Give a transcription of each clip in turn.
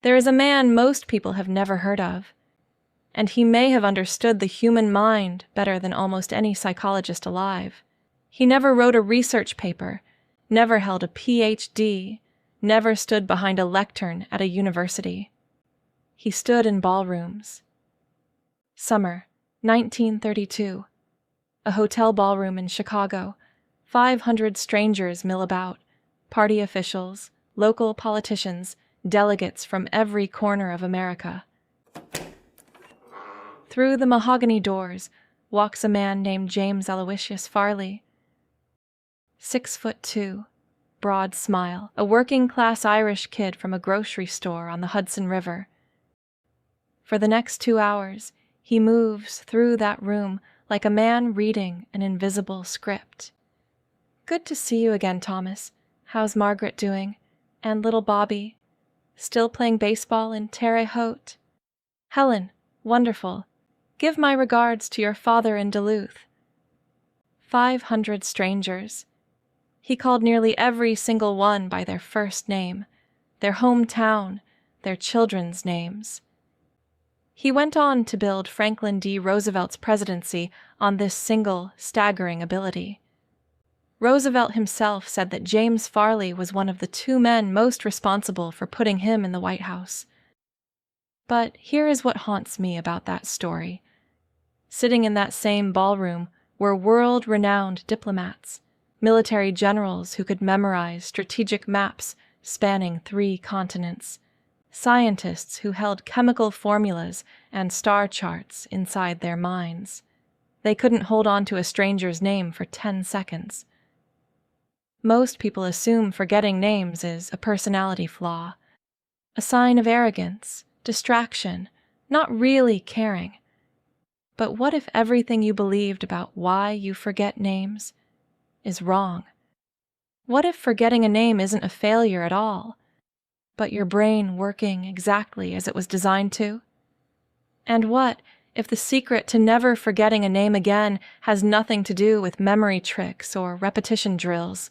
There is a man most people have never heard of, and he may have understood the human mind better than almost any psychologist alive. He never wrote a research paper, never held a PhD, never stood behind a lectern at a university. He stood in ballrooms. Summer, 1932. A hotel ballroom in Chicago. 500 strangers mill about, party officials, local politicians, delegates from every corner of America. Through the mahogany doors walks a man named James Aloysius Farley. 6'2", broad smile, a working-class Irish kid from a grocery store on the Hudson River. For the next 2 hours, he moves through that room like a man reading an invisible script. Good to see you again, Thomas. How's Margaret doing? And little Bobby? Still playing baseball in Terre Haute? Helen, wonderful. Give my regards to your father in Duluth. 500 strangers. He called nearly every single one by their first name, their hometown, their children's names. He went on to build Franklin D. Roosevelt's presidency on this single, staggering ability. Roosevelt himself said that James Farley was one of the 2 men most responsible for putting him in the White House. But here is what haunts me about that story. Sitting in that same ballroom were world-renowned diplomats, military generals who could memorize strategic maps spanning 3 continents, scientists who held chemical formulas and star charts inside their minds. They couldn't hold on to a stranger's name for 10 seconds. Most people assume forgetting names is a personality flaw, a sign of arrogance, distraction, not really caring. But what if everything you believed about why you forget names is wrong? What if forgetting a name isn't a failure at all, but your brain working exactly as it was designed to? And what if the secret to never forgetting a name again has nothing to do with memory tricks or repetition drills,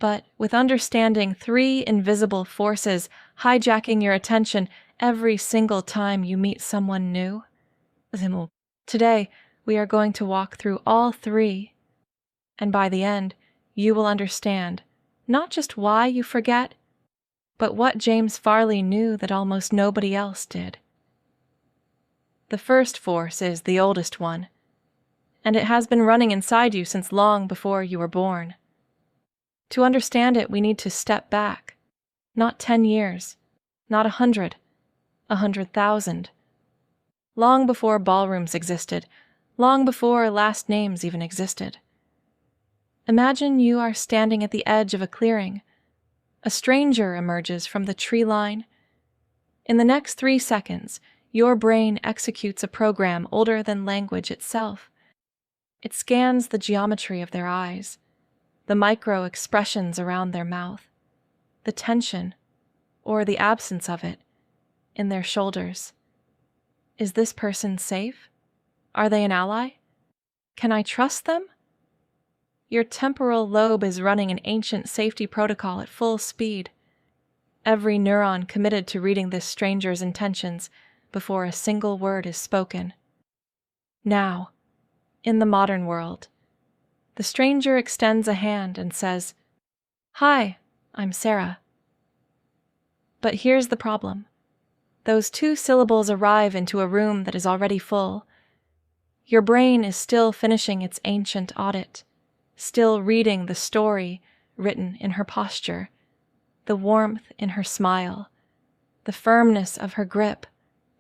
but with understanding 3 invisible forces hijacking your attention every single time you meet someone new? Today, we are going to walk through all 3, and by the end, you will understand not just why you forget, but what James Farley knew that almost nobody else did. The first force is the oldest one, and it has been running inside you since long before you were born. To understand it, we need to step back, not 10 years, not 100, 100,000. Long before ballrooms existed, long before last names even existed. Imagine you are standing at the edge of a clearing. A stranger emerges from the tree line. In the next 3 seconds, your brain executes a program older than language itself. It scans the geometry of their eyes, the micro-expressions around their mouth, the tension, or the absence of it, in their shoulders. Is this person safe? Are they an ally? Can I trust them? Your temporal lobe is running an ancient safety protocol at full speed. Every neuron committed to reading this stranger's intentions before a single word is spoken. Now, in the modern world, the stranger extends a hand and says, "Hi, I'm Sarah." But here's the problem. Those 2 syllables arrive into a room that is already full. Your brain is still finishing its ancient audit, still reading the story written in her posture, the warmth in her smile, the firmness of her grip,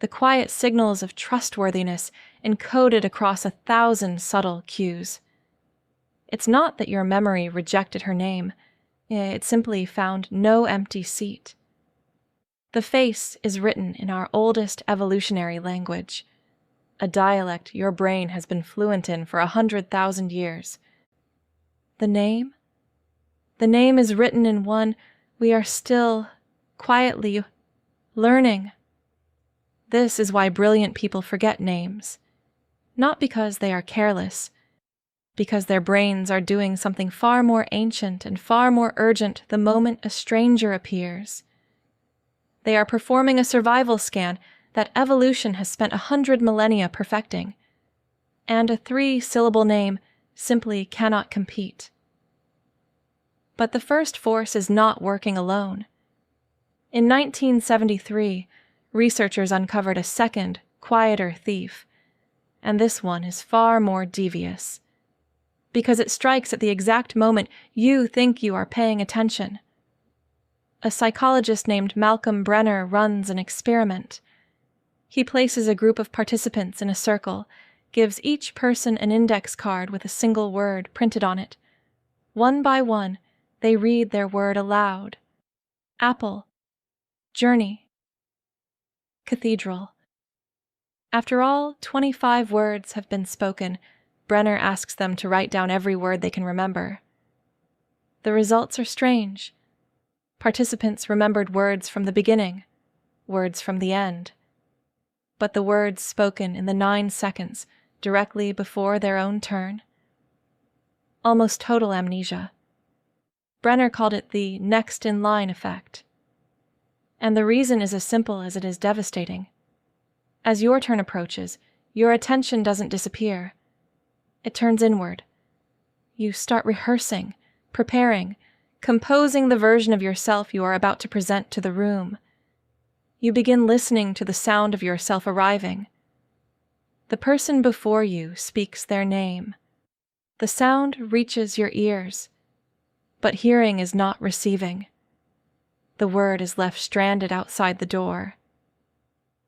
the quiet signals of trustworthiness encoded across 1,000 subtle cues. It's not that your memory rejected her name, it simply found no empty seat. The face is written in our oldest evolutionary language, a dialect your brain has been fluent in for 100,000 years. The name? The name is written in one we are still, quietly, learning. This is why brilliant people forget names. Not because they are careless, because their brains are doing something far more ancient and far more urgent the moment a stranger appears. They are performing a survival scan that evolution has spent 100 millennia perfecting, and a 3-syllable name simply cannot compete. But the first force is not working alone. In 1973, researchers uncovered a second, quieter thief, and this one is far more devious, because it strikes at the exact moment you think you are paying attention. A psychologist named Malcolm Brenner runs an experiment. He places a group of participants in a circle, gives each person an index card with a single word printed on it. One by one, they read their word aloud. Apple, journey, cathedral. After all 25 words have been spoken, Brenner asks them to write down every word they can remember. The results are strange. Participants remembered words from the beginning, words from the end, but the words spoken in the 9 seconds directly before their own turn. Almost total amnesia. Brenner called it the next-in-line effect. And the reason is as simple as it is devastating. As your turn approaches, your attention doesn't disappear. It turns inward. You start rehearsing, preparing, composing the version of yourself you are about to present to the room. You begin listening to the sound of yourself arriving. The person before you speaks their name. The sound reaches your ears, but hearing is not receiving. The word is left stranded outside the door.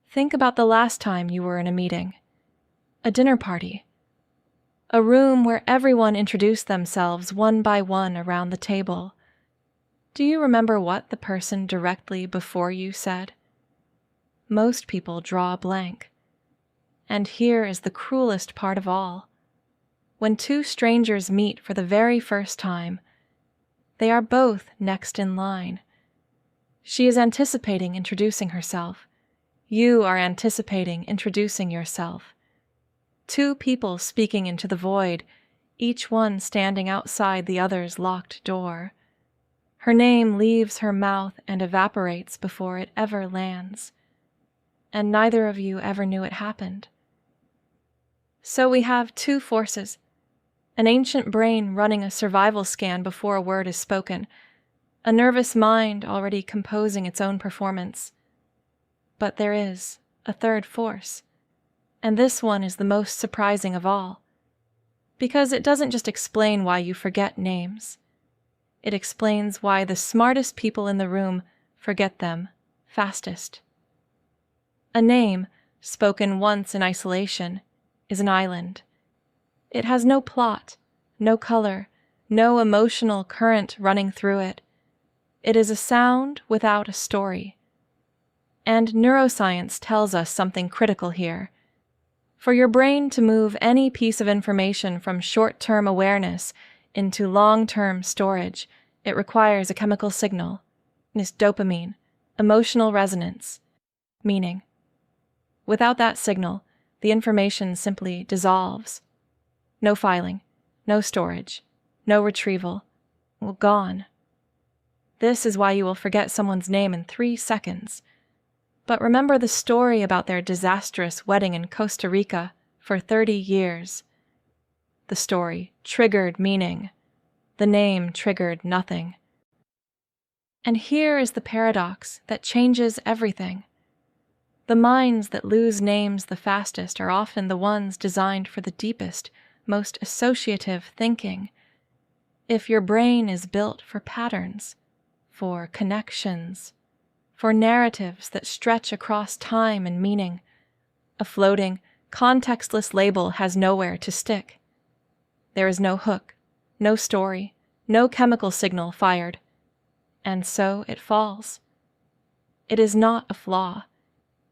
Think about the last time you were in a meeting, a dinner party, a room where everyone introduced themselves one by one around the table. Do you remember what the person directly before you said? Most people draw a blank. And here is the cruelest part of all. When two strangers meet for the very first time, they are both next in line. She is anticipating introducing herself. You are anticipating introducing yourself. Two people speaking into the void, each one standing outside the other's locked door. Her name leaves her mouth and evaporates before it ever lands. And neither of you ever knew it happened. So we have two forces. An ancient brain running a survival scan before a word is spoken. A nervous mind already composing its own performance. But there is a third force. And this one is the most surprising of all. Because it doesn't just explain why you forget names. It explains why the smartest people in the room forget them fastest. A name, spoken once in isolation, is an island. It has no plot, no color, no emotional current running through it. It is a sound without a story. And neuroscience tells us something critical here. For your brain to move any piece of information from short-term awareness into long-term storage, it requires a chemical signal, this dopamine, emotional resonance, meaning. Without that signal, the information simply dissolves. No filing, no storage, no retrieval, gone. This is why you will forget someone's name in 3 seconds. But remember the story about their disastrous wedding in Costa Rica for 30 years. The story triggered meaning. The name triggered nothing. And here is the paradox that changes everything. The minds that lose names the fastest are often the ones designed for the deepest, most associative thinking. If your brain is built for patterns, for connections, for narratives that stretch across time and meaning, a floating, contextless label has nowhere to stick. There is no hook, no story, no chemical signal fired, and so it falls. It is not a flaw.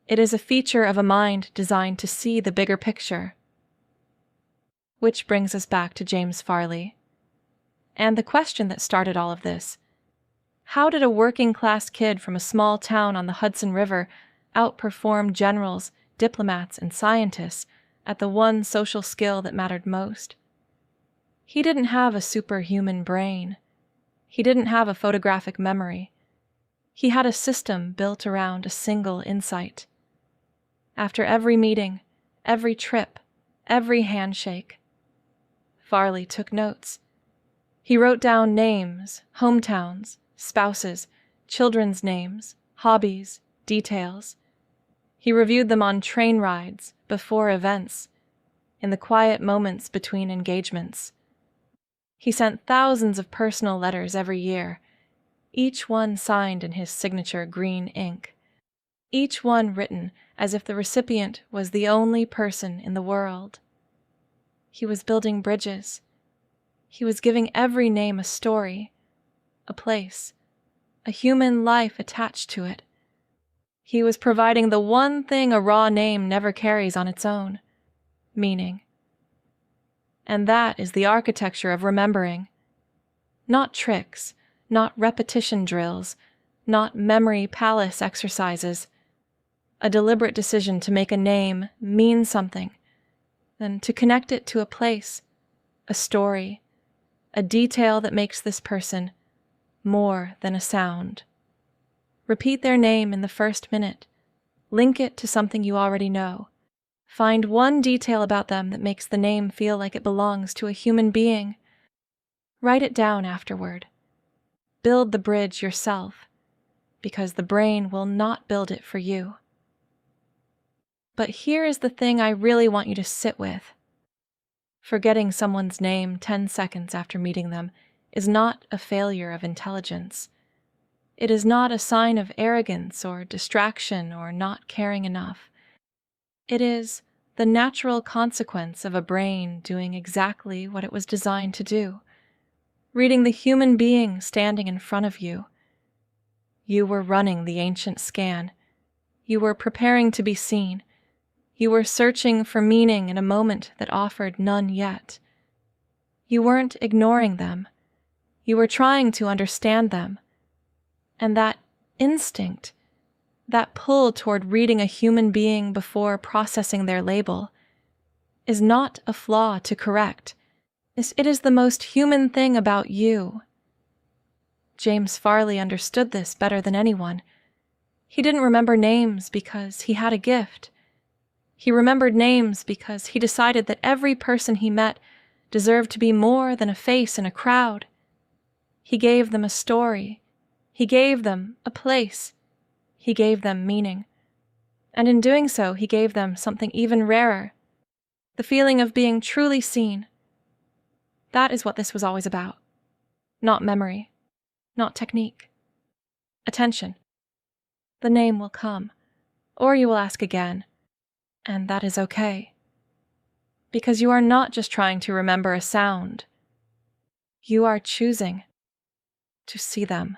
It is a feature of a mind designed to see the bigger picture. Which brings us back to James Farley. And the question that started all of this: how did a working-class kid from a small town on the Hudson River outperform generals, diplomats, and scientists at the one social skill that mattered most? He didn't have a superhuman brain. He didn't have a photographic memory. He had a system built around a single insight. After every meeting, every trip, every handshake, Farley took notes. He wrote down names, hometowns, spouses, children's names, hobbies, details. He reviewed them on train rides, before events, in the quiet moments between engagements. He sent thousands of personal letters every year, each one signed in his signature green ink, each one written as if the recipient was the only person in the world. He was building bridges. He was giving every name a story, a place, a human life attached to it. He was providing the one thing a raw name never carries on its own: meaning. And that is the architecture of remembering. Not tricks, not repetition drills, not memory palace exercises. A deliberate decision to make a name mean something, then to connect it to a place, a story, a detail that makes this person more than a sound. Repeat their name in the first minute. Link it to something you already know. Find one detail about them that makes the name feel like it belongs to a human being. Write it down afterward. Build the bridge yourself, because the brain will not build it for you. But here is the thing I really want you to sit with. Forgetting someone's name 10 seconds after meeting them is not a failure of intelligence. It is not a sign of arrogance or distraction or not caring enough. It is the natural consequence of a brain doing exactly what it was designed to do, reading the human being standing in front of you. You were running the ancient scan. You were preparing to be seen. You were searching for meaning in a moment that offered none yet. You weren't ignoring them. You were trying to understand them. And that instinct, that pull toward reading a human being before processing their label, is not a flaw to correct. It is the most human thing about you. James Farley understood this better than anyone. He didn't remember names because he had a gift. He remembered names because he decided that every person he met deserved to be more than a face in a crowd. He gave them a story. He gave them a place. He gave them meaning. And in doing so, he gave them something even rarer: the feeling of being truly seen. That is what this was always about. Not memory. Not technique. Attention. The name will come, or you will ask again, and that is okay. Because you are not just trying to remember a sound. You are choosing to see them.